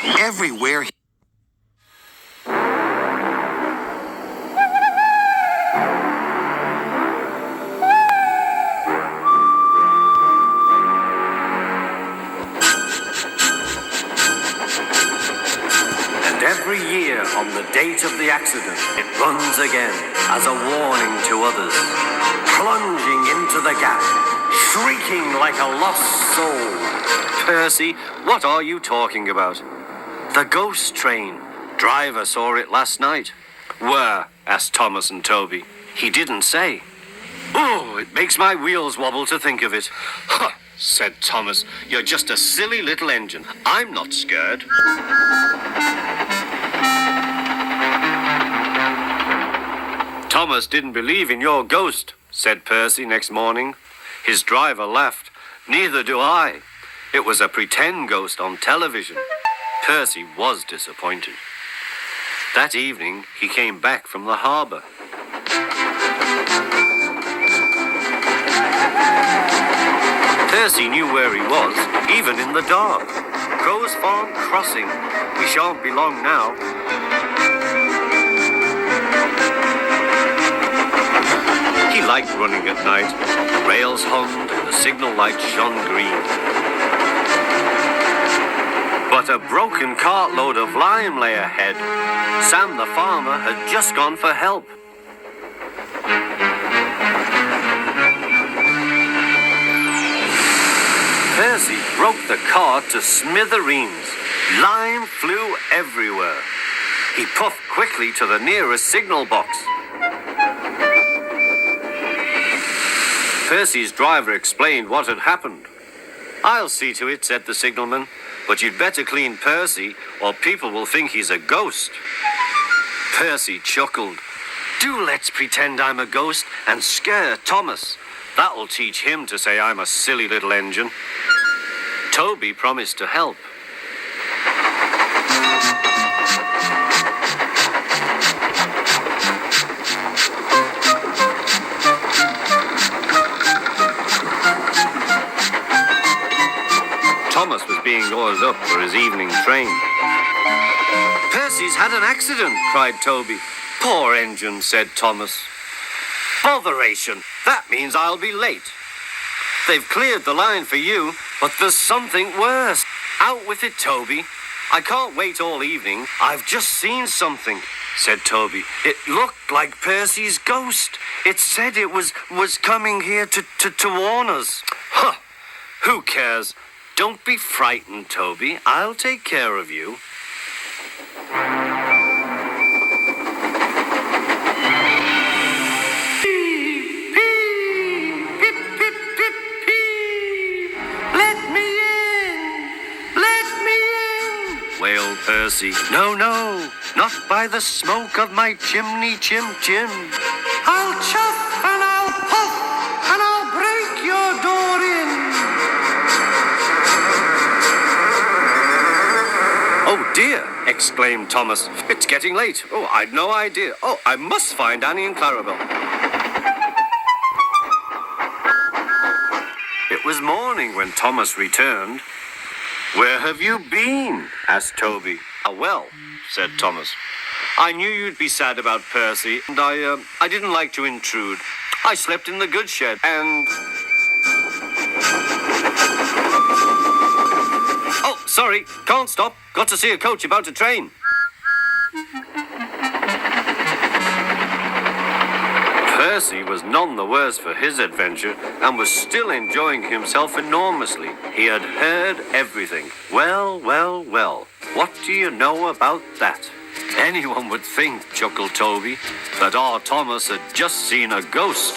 Everywhere every year, on the date of the accident, it runs again as a warning to others, plunging into the gap, shrieking like a lost soul. Percy, what are you talking about? The ghost train. Driver saw it last night. Where? Asked Thomas and Toby. He didn't say. Oh, it makes my wheels wobble to think of it. Huh, said Thomas. You're just a silly little engine. I'm not scared. Thomas didn't believe in your ghost, said Percy next morning. His driver laughed. Neither do I. It was a pretend ghost on television. Percy was disappointed. That evening, he came back from the harbour. Percy knew where he was, even in the dark. Crow's Farm Crossing. We shan't be long now. He liked running at night. The rails hummed and the signal light shone green. But a broken cartload of lime lay ahead. Sam the farmer had just gone for help. Percy broke the cart to smithereens. Lime flew everywhere. He puffed quickly to the nearest signal box. Percy's driver explained what had happened. I'll see to it, said the signalman, but you'd better clean Percy or people will think he's a ghost. Percy chuckled. Do let's pretend I'm a ghost and scare Thomas. That'll teach him to say I'm a silly little engine. Toby promised to help. Thomas was being oiled up for his evening train. Percy's had an accident, cried Toby. Poor engine, said Thomas. Botheration! That means I'll be late. They've cleared the line for you, but there's something worse. Out with it, Toby. I can't wait all evening. I've just seen something, said Toby. It looked like Percy's ghost. It said it was coming here to warn us. Huh! Who cares? Don't be frightened, Toby. I'll take care of you. Wailed Percy. No, not by the smoke of my chimney, chim. I'll chuff and I'll puff and I'll break your door in. Oh dear, exclaimed Thomas. It's getting late. Oh, I'd no idea. Oh, I must find Annie and Clarabelle. It was morning when Thomas returned. Where have you been? Asked Toby. Well, said Thomas. I knew you'd be sad about Percy, and I didn't like to intrude. I slept in the goods shed, and... Oh, sorry, can't stop. Got to see a coach about to train. Percy was none the worse for his adventure and was still enjoying himself enormously. He had heard everything. Well, what do you know about that? Anyone would think, chuckled Toby, that our Thomas had just seen a ghost.